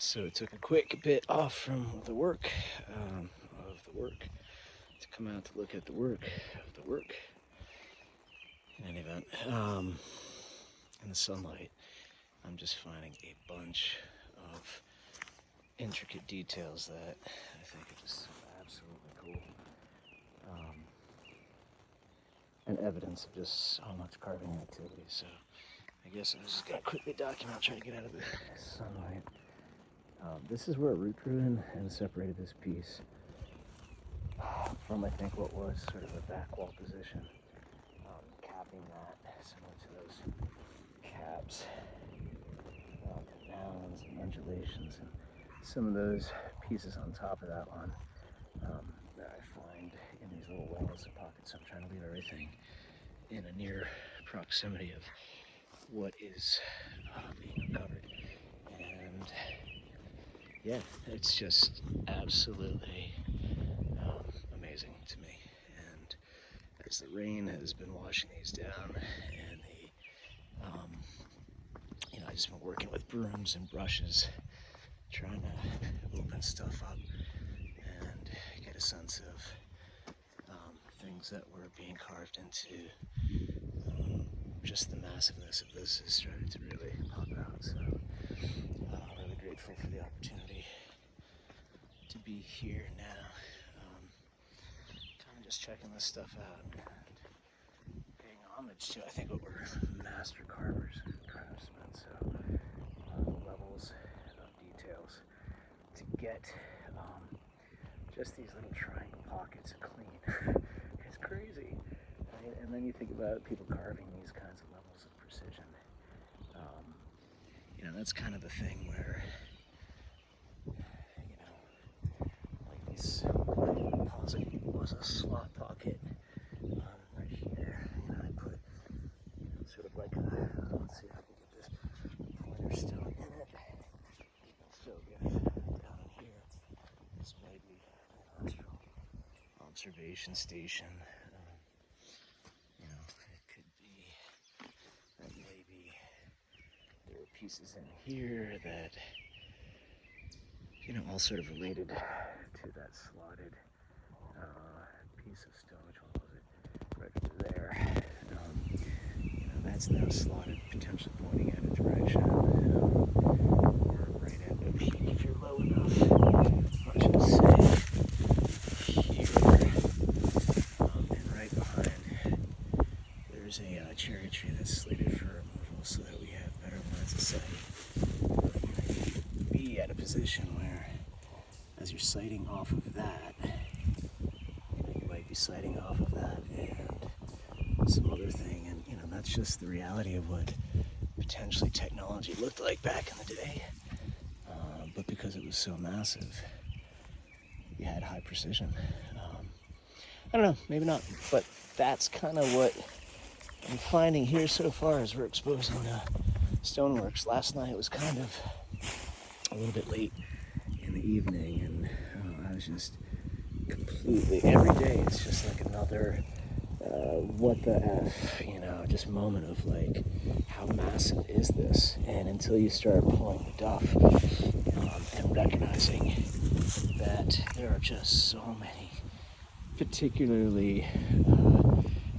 So it took a quick bit off from the work, to come out to look at the work. In any event, in the sunlight, I'm just finding a bunch of intricate details that I think are just absolutely cool. And evidence of just so much carving activity. So I guess I just gotta quickly document, try to get out of the sunlight. This is where a root grew in and separated this piece from, I think, what was sort of a back wall position, capping that, similar to those caps, mounds and undulations, and some of those pieces on top of that one that I find in these little wells and pockets. So I'm trying to leave everything in a near proximity of what is being uncovered. And yeah, it's just absolutely amazing to me. And as the rain has been washing these down, and I've just been working with brooms and brushes, trying to open stuff up and get a sense of things that were being carved into. Just the massiveness of this is starting to really pop out. So really grateful for the opportunity to be here now, kind of just checking this stuff out and paying homage to, I think, what were master carvers and craftsmen. So levels of details to get just these little triangle pockets clean. It's crazy. Right? And then you think about people carving these kinds of levels of precision. That's kind of the thing where, like this deposit was a slot pocket right here. I put, sort of like a, let's see if I can get this pointer still in it. You can still get down in here. This may be an astral observation station. It could be that maybe there are pieces in here that, all sort of related to that slotted piece of stone. Which one was it? Right over there. That's now slotted, potentially pointing at a direction. Or right at the peak if you're low enough. I should say here. And right behind, there's a cherry tree that's slated for removal so that we have better lines of sight. Be at a position where, as you're sighting off of that, you might be sighting off of that and some other thing, and that's just the reality of what potentially technology looked like back in the day. But because it was so massive, you had high precision. I don't know, maybe not, but that's kind of what I'm finding here so far as we're exposing stoneworks. Last night was kind of a little bit late in the evening, and I was just completely, every day it's just like another what the F, just moment of like, how massive is this? And until you start pulling the duff and recognizing that there are just so many particularly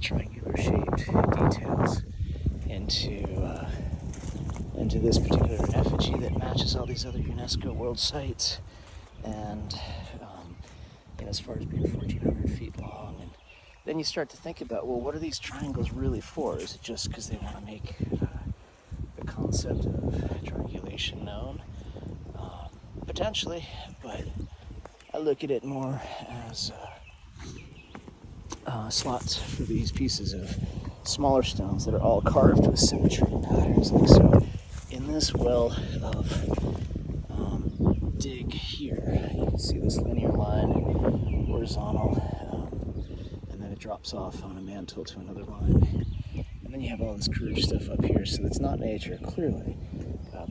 triangular shaped details into this particular effigy that matches all these other UNESCO world sites, and as far as being 1,400 feet long. And then you start to think about, well, what are these triangles really for? Is it just because they want to make the concept of triangulation known? Potentially, but I look at it more as slots for these pieces of smaller stones that are all carved with symmetry and patterns. Like so, in this well of dig here, you can see this linear line, horizontal, and then it drops off on a mantle to another line. And then you have all this curved stuff up here, so it's not nature, clearly.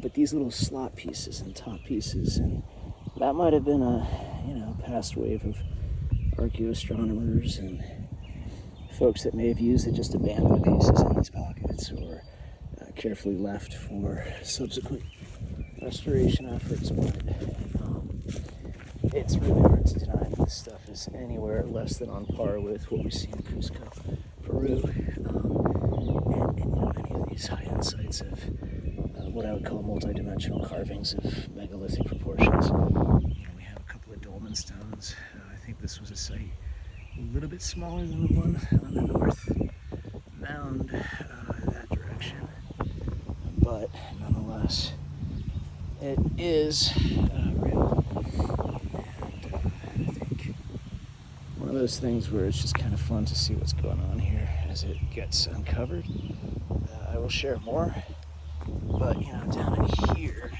But these little slot pieces and top pieces, and that might have been a, past wave of archaeoastronomers and folks that may have used it, just abandoned pieces in these pockets, or carefully left for subsequent restoration efforts, but it's really hard to deny that this stuff is anywhere less than on par with what we see in Cusco, Peru, and you know, many of these high-end sites have what I would call multi-dimensional carvings of megalithic proportions. You know, we have a couple of dolmen stones. I think this was a site a little bit smaller than the one on the north mound that direction, but nonetheless, it is real. And I think one of those things where it's just kind of fun to see what's going on here as it gets uncovered. I will share more, but you know, down in here,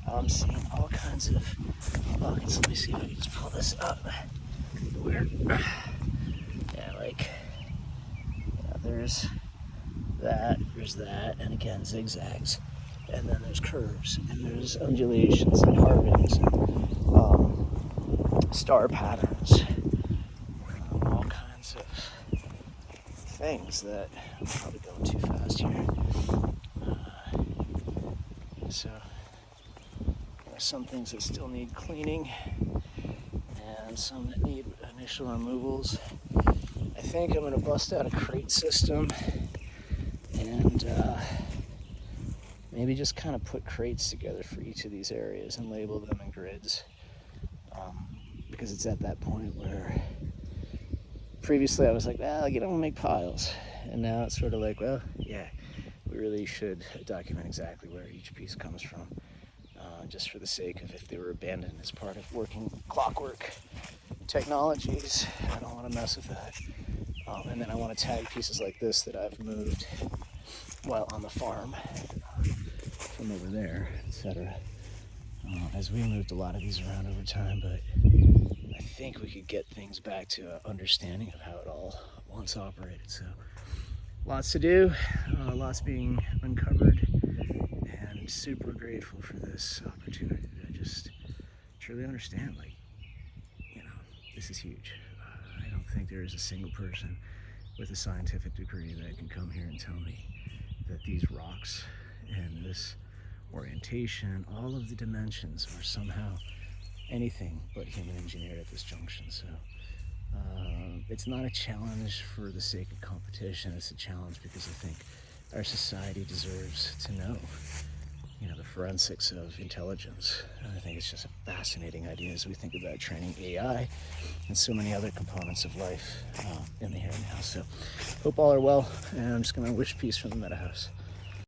I'm seeing all kinds of pockets. Let me see if I can just pull this up. Where, yeah, like, yeah, there's that, and again, zigzags, and then there's curves, and there's undulations and carvings, and star patterns, all kinds of things that I'm probably going too fast here. So there are some things that still need cleaning, and some that need initial removals. I think I'm going to bust out a crate system and maybe just kind of put crates together for each of these areas and label them in grids, because it's at that point where previously I was like, well, you don't make piles, and now it's sort of like, well, yeah, we really should document exactly where each piece comes from, just for the sake of if they were abandoned as part of working clockwork technologies. I don't want to mess with that. And then I want to tag pieces like this that I've moved while on the farm from over there, etc. As we moved a lot of these around over time, but I think we could get things back to an understanding of how it all once operated. So lots to do, lots being uncovered, and super grateful for this opportunity to just truly understand, like, you know, this is huge. I don't think there is a single person with a scientific degree that can come here and tell me that these rocks and this orientation, all of the dimensions, are somehow anything but human engineered at this junction. So it's not a challenge for the sake of competition. It's a challenge because I think our society deserves to know, you know, the forensics of intelligence. And I think it's just a fascinating idea as we think about training AI and so many other components of life in the here and now. So hope all are well, and I'm just going to wish peace from the Meadow House.